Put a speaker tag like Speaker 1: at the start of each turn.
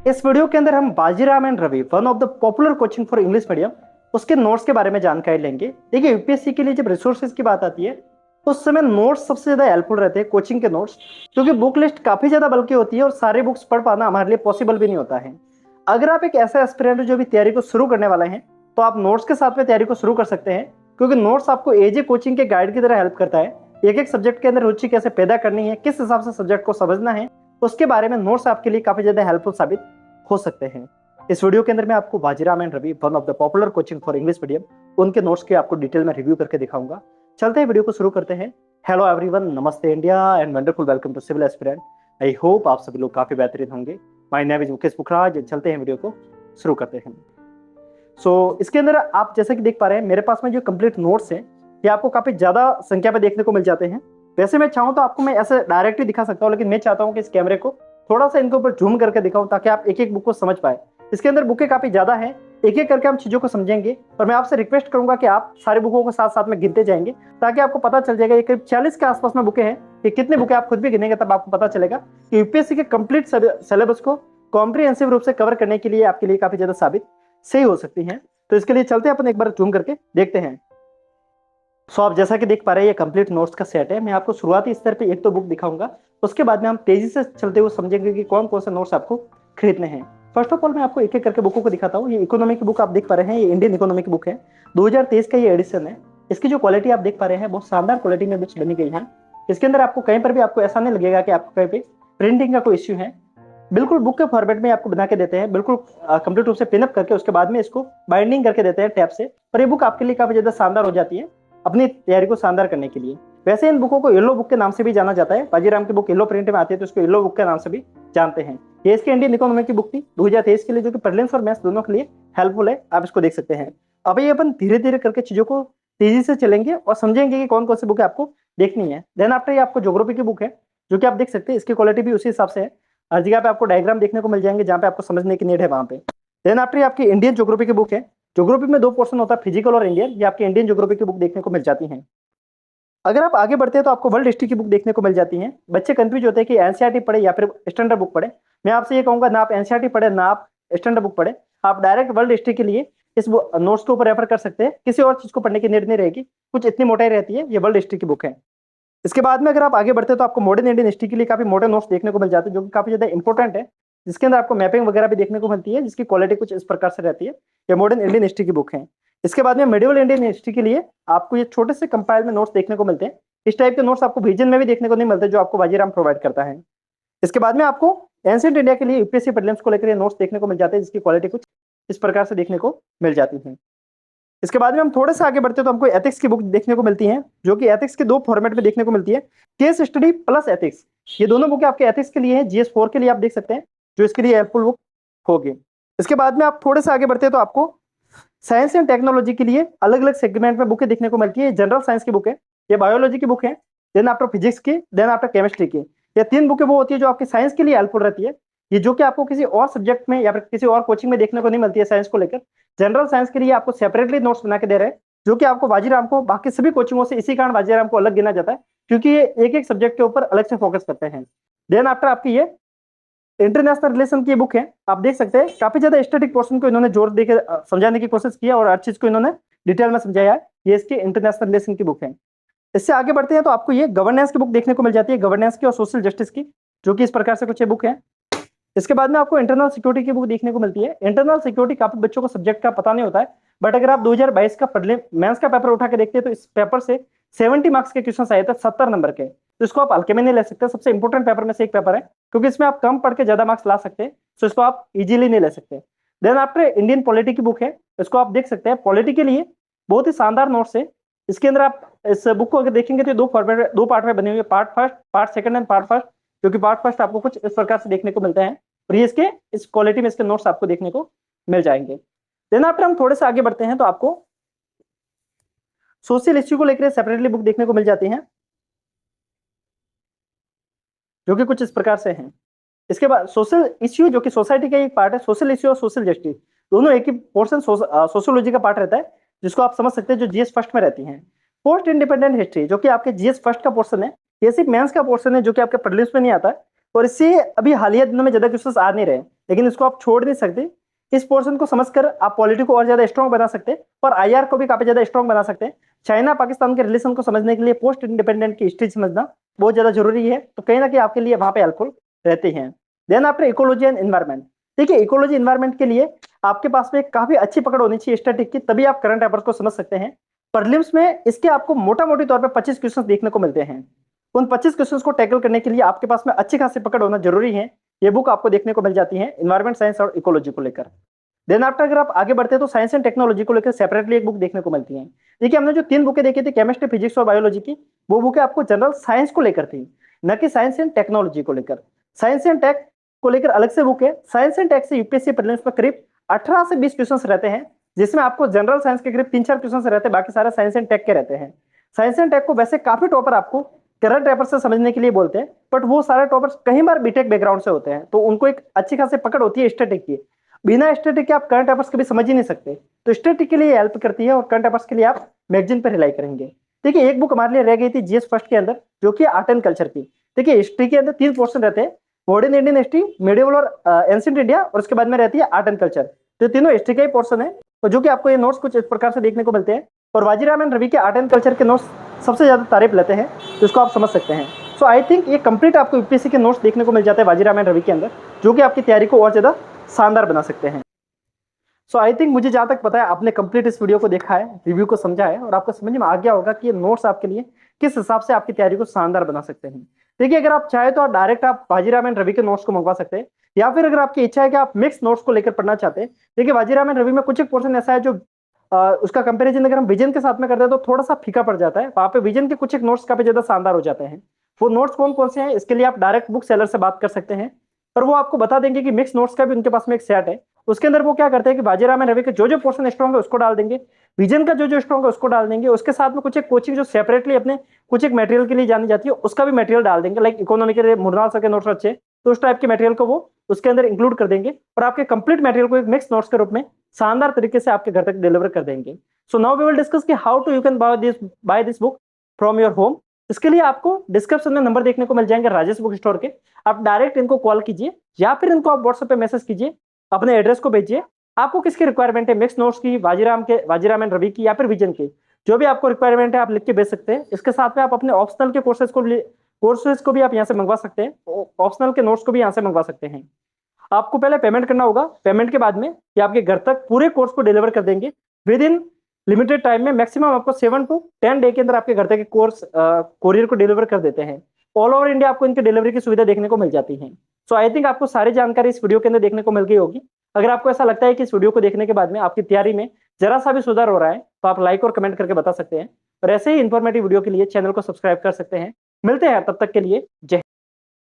Speaker 1: इस वीडियो के अंदर हम Bajirao and Ravi, one of the popular coaching for English medium, उसके नोट्स के बारे में जानकारी लेंगे। देखिए, यूपीएससी के लिए जब रिसोर्सेज की बात आती है उस समय नोट्स सबसे ज्यादा हेल्पफुल रहते हैं, कोचिंग के नोट्स, क्योंकि बुक लिस्ट काफी ज्यादा बल्कि होती है और सारे बुक्स पढ़ पाना हमारे लिए पॉसिबल भी नहीं होता है। अगर आप एक ऐसा एस्पिरेंट जो भी तैयारी को शुरू करने वाले हैं तो आप नोट्स के साथ में तैयारी को शुरू कर सकते हैं, क्योंकि नोट्स आपको एज ए कोचिंग के गाइड की तरह हेल्प करता है। एक एक सब्जेक्ट के अंदर रुचि कैसे पैदा करनी है, किस हिसाब से सब्जेक्ट को समझना है, उसके बारे में नोट्स आपके लिए काफी ज्यादा हेल्पफुल साबित हो सकते हैं। इस वीडियो के अंदर मैं आपको Bajirao and Ravi, one of the popular coaching for English medium, उनके नोट्स के आपको डिटेल में रिव्यू करके दिखाऊंगा। चलते हैं, वीडियो को शुरू करते हैं। Hello everyone, namaste India and wonderful welcome to civil aspirant. I hope आप सभी लोग काफी बेहतरीन होंगे। My name is Mukesh Pukhraj. चलते हैं, वीडियो को शुरू करते हैं। इसके अंदर आप जैसे कि देख पा रहे हैं, मेरे पास में जो कंप्लीट नोट्स हैं ये आपको काफी ज्यादा संख्या में देखने को मिल जाते हैं। वैसे मैं चाहूँ तो आपको मैं ऐसे डायरेक्ट ही दिखा सकता हूँ, लेकिन मैं चाहता हूँ कि इस कैमरे को थोड़ा सा इनके ऊपर जूम करके दिखाऊं ताकि आप एक एक बुक को समझ पाए। इसके अंदर बुकें काफी ज्यादा हैं, एक एक करके हम चीजों को समझेंगे और मैं आपसे रिक्वेस्ट करूंगा कि आप सारे बुकों को साथ साथ में गिनते जाएंगे ताकि आपको पता चल जाएगा। ये करीब 40 के आसपास में बुकें हैं। ये कितनी बुकें आप खुद भी गिनेंगे तब आपको पता चलेगा कि यूपीएससी के कंप्लीट सिलेबस को कॉम्प्रिहेंसिव रूप से कवर करने के लिए आपके लिए काफी ज्यादा साबित सही हो सकती है। तो इसके लिए चलते हैं, अपन एक बार जूम करके देखते हैं। आप जैसा कि देख पा रहे हैं, ये कंप्लीट नोट्स का सेट है। मैं आपको शुरुआती स्तर पे एक तो बुक दिखाऊंगा, उसके बाद में हम तेजी से चलते हुए समझेंगे कि कौन कौन से नोट्स आपको खरीदने हैं। फर्स्ट ऑफ ऑल मैं आपको एक एक करके बुकों को दिखाता हूँ। ये इकोनॉमी की बुक आप देख पा रहे हैं, ये इंडियन इकोनॉमी की बुक है, 2023 का ये एडिशन है। इसकी जो क्वालिटी आप देख पा रहे हैं, बहुत शानदार क्वालिटी में बुक्स बनी गई है। इसके अंदर आपको कहीं पर भी आपको ऐसा नहीं लगेगा कि आपको कहीं पे प्रिंटिंग का कोई इश्यू है। बिल्कुल बुक के फॉर्मेट में आपको बना के देते हैं, बिल्कुल कंप्लीट रूप से पिनअप करके उसके बाद में इसको बाइंडिंग करके देते हैं टैब से। और ये बुक आपके लिए काफी ज्यादा शानदार हो जाती है अपनी तैयारी को शानदार करने के लिए। वैसे इन बुकों को येलो बुक के नाम से भी जाना जाता है। बाजीराम की बुक येलो प्रिंट में आती है तो इसको येलो बुक के नाम से भी जानते हैं। ये इसके इंडियन इकोनॉमी की बुक थी 2023 के लिए, जो कि प्रीलिम्स और मेंस दोनों के लिए हेल्पफुल है। आप इसको देख सकते हैं। अब ये अपन धीरे धीरे करके चीजों को तेजी से चलेंगे और समझेंगे कि कौन कौन सी बुक आपको देखनी है। देन आफ्टर ये आपको ज्योग्राफी की बुक है, जो कि आप देख सकते हैं। इसकी क्वालिटी भी उसी हिसाब से है। हर जगह पे आपको डायग्राम देखने को मिल जाएंगे जहाँ पे आपको समझने की नीड है वहां पे। देन आफ्टर ये आपकी इंडियन ज्योग्राफी की बुक है। ज्योग्राफी में दो पोर्शन होता है, फिजिकल और इंडियन। ये आपकी इंडियन ज्योग्राफी की बुक देखने को मिल जाती है। अगर आप आगे बढ़ते हैं तो आपको वर्ल्ड हिस्ट्री की बुक देखने को मिल जाती है। बच्चे कंफ्यूज होते हैं कि एनसीईआरटी पढ़े या फिर स्टैंडर्ड बुक पढ़े। मैं आपसे ये कहूंगा, ना आप एनसीईआरटी पढ़े ना आप स्टैंडर्ड बुक पढ़े, आप डायरेक्ट वर्ल्ड हिस्ट्री के लिए इस नोट्स के ऊपर रेफर कर सकते हैं। किसी और चीज को पढ़ने की नीड नहीं रहेगी, कुछ इतनी मोटाई रहती है। ये वर्ल्ड हिस्ट्री की बुक है। इसके बाद में अगर आप आगे बढ़ते हैं तो आपको मॉडर्न इंडियन हिस्ट्री के लिए काफी मॉडर्न नोट्स देखने को मिल जाते हैं, जो कि काफी ज्यादा इंपॉर्टेंट है, जिसके अंदर आपको मैपिंग वगैरह भी देखने को मिलती है, जिसकी क्वालिटी कुछ इस प्रकार से रहती है। ये मॉडर्न इंडियन हिस्ट्री की बुक है। इसके बाद में मिडिवल इंडियन हिस्ट्री के लिए आपको ये छोटे से कंपाइल में नोट्स देखने को मिलते हैं। इस टाइप के नोट्स आपको विजन में भी देखने को नहीं मिलते, जो आपको बाजीराम प्रोवाइड करता है। इसके बाद में आपको एंशिएंट इंडिया के लिए यूपीएससी प्रीलिम्स को लेकर नोट्स देखने को मिल जाते हैं, जिसकी क्वालिटी कुछ इस प्रकार से देखने को मिल जाती है। इसके बाद में हम थोड़े से आगे बढ़ते हैं तो हमको एथिक्स की बुक देखने को मिलती है, जो कि एथिक्स के दो फॉर्मेट में देखने को मिलती है, केस स्टडी प्लस एथिक्स। ये दोनों बुक आपके एथिक्स के लिए है, जीएस 4 के लिए आप देख सकते हैं, जो इसके लिए हेल्पफुल बुक होगी। इसके बाद में आप थोड़े से आगे बढ़ते हैं तो आपको साइंस एंड टेक्नोलॉजी के लिए अलग अलग सेगमेंट में बुकें देखने को मिलती है। जनरल साइंस की बुक है, ये बायोलॉजी की बुक है, देन आफ्टर फिजिक्स की, देन आफ्टर केमिस्ट्री की। ये तीन बुकें वो होती है जो आपकी साइंस के लिए हेल्पफुल रहती है। ये जो कि आपको किसी और सब्जेक्ट में या फिर किसी और कोचिंग में देखने को नहीं मिलती है साइंस को लेकर। जनरल साइंस के लिए आपको सेपरेटली नोट्स बना के दे रहे हैं, जो कि आपको बाजीराम को बाकी सभी कोचिंगों से इसी कारण बाजीराम को अलग गिना जाता है, क्योंकि ये एक एक सब्जेक्ट के ऊपर अलग से फोकस करते हैं। देन आफ्टर आपकी ये इंटरनेशनल रिलेशन की बुक है। आप देख सकते हैं काफी ज्यादा स्टैटिक पोर्शन को इन्होंने जोर देकर समझाने की कोशिश की है और हर चीज को इन्होंने डिटेल में समझाया है। ये इसकी इंटरनेशनल रिलेशन की बुक है। इससे आगे बढ़ते हैं तो आपको ये गवर्नेंस की बुक देखने को मिल जाती है, गवर्नेंस की और सोशल जस्टिस की, जो कि इस प्रकार से कुछ ये बुक है। इसके बाद में आपको इंटरनल सिक्योरिटी की बुक देखने को मिलती है। इंटरनल सिक्योरिटी काफी बच्चों को सब्जेक्ट का पता नहीं होता है, बट अगर आप 2022 का मेंस का पेपर उठा के देखते हैं तो इस पेपर से 70 मार्क्स के क्वेश्चन आए थे, 70 नंबर के। तो इसको आप हल्के में नहीं ले सकते, सबसे इंपॉर्टेंट पेपर में से एक पेपर है, क्योंकि इसमें आप कम पढ़ के ज्यादा मार्क्स ला सकते हैं, तो इसको आप इजीली नहीं ले सकते। देन आफ्टर इंडियन पॉलिटी की बुक है, इसको आप देख सकते हैं। पॉलिटी के लिए बहुत ही शानदार नोट्स है। इसके अंदर आप इस बुक को अगर देखेंगे तो दो फॉर्मेट दो पार्ट में बने हुए, part first, part second and part first, जो कि पार्ट फर्स्ट आपको कुछ इस प्रकार से देखने को मिलते हैं और ये इसके इस क्वालिटी में इसके नोट्स आपको देखने को मिल जाएंगे। देन आफ्टर हम थोड़े से आगे बढ़ते हैं तो आपको सोशल इश्यू को लेकर सेपरेटली बुक देखने को मिल जाती हैं, जो कि कुछ इस प्रकार से हैं। इसके बाद सोशल इश्यू, जो कि सोसाइटी का एक पार्ट है। सोशल इश्यू और सोशल जस्टिस दोनों एक ही पोर्शन सोशियोलॉजी का पार्ट रहता है, जिसको आप समझ सकते हैं, जो जीएस फर्स्ट में रहती हैं। पोस्ट इंडिपेंडेंट हिस्ट्री, जो कि आपके जीएस फर्स्ट का पोर्शन है, ये सिर्फ मेंस का पोर्शन है, जो कि आपके प्रीलिम्स में नहीं आता है। और इससे अभी हालिया दिनों में ज्यादा क्वेश्चंस आ नहीं रहे, लेकिन इसको आप छोड़ नहीं सकते। इस पोर्शन को समझकर आप पॉलिटी को और ज्यादा स्ट्रॉन्ग बना सकते हैं और आईआर को भी काफी ज्यादा स्ट्रॉन्ग बना सकते हैं। चाइना पाकिस्तान के रिलेशन को समझने के लिए पोस्ट इंडिपेंडेंट की हिस्ट्री समझना बहुत ज्यादा जरूरी है, तो कहीं ना कहीं आपके लिए वहां पे हेल्पफुल रहते हैं। Then after ecology and environment, देखिए इकोलॉजी एनवायरमेंट के लिए आपके पास में काफी अच्छी पकड़ होनी चाहिए स्टैटिक की, तभी आप करंट अफेयर्स को समझ सकते हैं। प्रीलिम्स में इसके आपको मोटा मोटी तौर पर 25 क्वेश्चन देखने को मिलते हैं। उन 25 क्वेश्चंस को टैकल करने के लिए आपके पास में अच्छी खासी पकड़ होना जरूरी है। ये बुक आपको देखने को मिल जाती है इन्वायरमेंट साइंस और इकोलॉजी को लेकर। देन आफ्टर अगर आप आगे बढ़ते हैं तो साइंस एंड टेक्नोलॉजी को लेकर सेपरेटली एक बुक देखने को मिलती है। देखिए हमने जो 3 बुकें देखी थी केमिस्ट्री, फिजिक्स और बायोलॉजी की, वो बुकें आपको जनरल साइंस को लेकर थी, न कि साइंस एंड टेक्नोलॉजी को लेकर। साइंस एंड टेक को लेकर अलग से बुक है। साइंस एंड टेक से यूपीएससी प्रीलिम्स में करीब 18 से 20 क्वेश्चन रहते हैं, जिसमें आपको जनरल साइंस के करीब 3-4 क्वेश्चन रहते हैं, बाकी सारे साइंस एंड टेक के रहते हैं। साइंस एंड टेक को वैसे काफी टॉपर आपको करंट अफेयर से समझने के लिए बोलते हैं, बट वो सारे टॉपर्स कई बार बीटेक बैकग्राउंड से होते हैं, तो उनको एक अच्छी खासी पकड़ होती है स्टैटिक की। बिना स्टैटिक के आप करंट अफेयर्स कभी समझ ही नहीं सकते, तो स्टैटिक के लिए हेल्प करती है और करंट अफेयर्स के लिए आप मैगजीन पर रिलाई करेंगे। देखिए एक बुक हमारे लिए रह गई थी जीएस फर्स्ट के अंदर, जो कि आर्ट एंड कल्चर की। देखिए हिस्ट्री के अंदर 3 पोर्शन रहते हैं, मॉडर्न इंडियन हिस्ट्री, मेडिवल और एंशिएंट इंडिया, और उसके बाद में रहती है आर्ट एंड कल्चर। तो तीनों हिस्ट्री का ही पोर्शन है, और जो कि आपको ये नोट्स कुछ इस प्रकार से देखने को मिलते हैं। और वाजीराम एंड रवि के आर्ट एंड कल्चर के नोट्स सबसे ज्यादा तारीफ लेते हैं, तो इसको आप समझ सकते हैं। सो आई थिंक ये कंप्लीट आपको यूपीएससी के नोट्स देखने को मिल जाते हैं वाजीराम एंड रवि के अंदर, जो कि आपकी तैयारी को और ज्यादा शानदार बना सकते हैं। सो आई थिंक मुझे जहां तक पता है आपने कंप्लीट इस वीडियो को देखा है, रिव्यू को समझा है, और आपको समझ में आ गया होगा कि ये नोट्स आपके लिए किस हिसाब से आपकी तैयारी को शानदार बना सकते हैं। देखिए अगर आप चाहे तो आप डायरेक्ट आप वाजीराम एंड रवि के नोट्स को मंगवा सकते हैं, या फिर अगर आपकी इच्छा है कि आप मिक्स नोट्स को लेकर पढ़ना चाहते हैं। देखिए वाजीराम एंड रवि में कुछ एक पोर्शन ऐसा है जो उसका कंपैरिजन अगर हम विजन के साथ में करते हैं तो थोड़ा सा फीका पड़ जाता है। वहां पे विजन के कुछ एक नोट्स काफी ज्यादा शानदार हो जाते हैं। वो नोट्स कौन कौन से हैं, इसके लिए आप डायरेक्ट बुक सेलर से बात कर सकते हैं, और वो आपको बता देंगे कि मिक्स नोट्स का भी उनके पास में एक सेट है। उसके अंदर वो क्या करते हैं कि वाजीराम एंड रवि के जो जो पोर्शन स्ट्रॉन्ग है उसको डाल देंगे, विजन का जो जो स्ट्रॉन्ग है उसको डाल देंगे, उसके साथ में कुछ एक कोचिंग जो सेपरेटली अपने कुछ एक मटेरियल के लिए जानी जाती है उसका भी मटेरियल डाल देंगे। लाइक इकोनॉमी के लिए मुरनाल सर के नोट्स अच्छे, तो उस टाइप के मटेरियल को वो उसके अंदर इंक्लूड कर देंगे, और आपके कंप्लीट मटेरियल को एक मिक्स नोट्स के रूप में शानदार तरीके से आपके घर तक डिलीवर कर देंगे। So now we will discuss कि how to you can buy this book from your home. इसके लिए आपको डिस्क्रिप्शन में नंबर देखने को मिल जाएंगे राजेश बुक स्टोर के। आप डायरेक्ट इनको कॉल कीजिए, या फिर इनको आप व्हाट्सएप पे मैसेज कीजिए, अपने एड्रेस को भेजिए। आपको किसकी रिक्वायरमेंट है, मिक्स नोट्स की, वाजीराम एंड रवि की, या फिर विजन की, जो भी आपको रिक्वायरमेंट है आप लिख के भेज सकते हैं। इसके साथ में आप अपने ऑप्शनल के कोर्सेज को भी आप यहाँ से मंगवा सकते हैं, ऑप्शनल के नोट्स को भी यहाँ से मंगवा सकते हैं। आपको पहले पेमेंट करना होगा, पेमेंट के बाद में ये आपके घर तक पूरे कोर्स को डिलीवर कर देंगे विद इन लिमिटेड टाइम में। मैक्सिमम आपको 7 to 10 डे के अंदर आपके घर तक कोर्स कोरियर को डिलीवर कर देते हैं। ऑल ओवर इंडिया आपको इनके डिलीवरी की सुविधा देखने को मिल जाती है। सो आई थिंक आपको सारी जानकारी इस वीडियो के अंदर देखने को मिल गई होगी। अगर आपको ऐसा लगता है कि इस वीडियो को देखने के बाद में आपकी तैयारी में जरा सा भी सुधार हो रहा है, तो आप लाइक और कमेंट करके बता सकते हैं, और ऐसे ही इंफॉर्मेटिव वीडियो के लिए चैनल को सब्सक्राइब कर सकते हैं। मिलते हैं तब तक के लिए, जय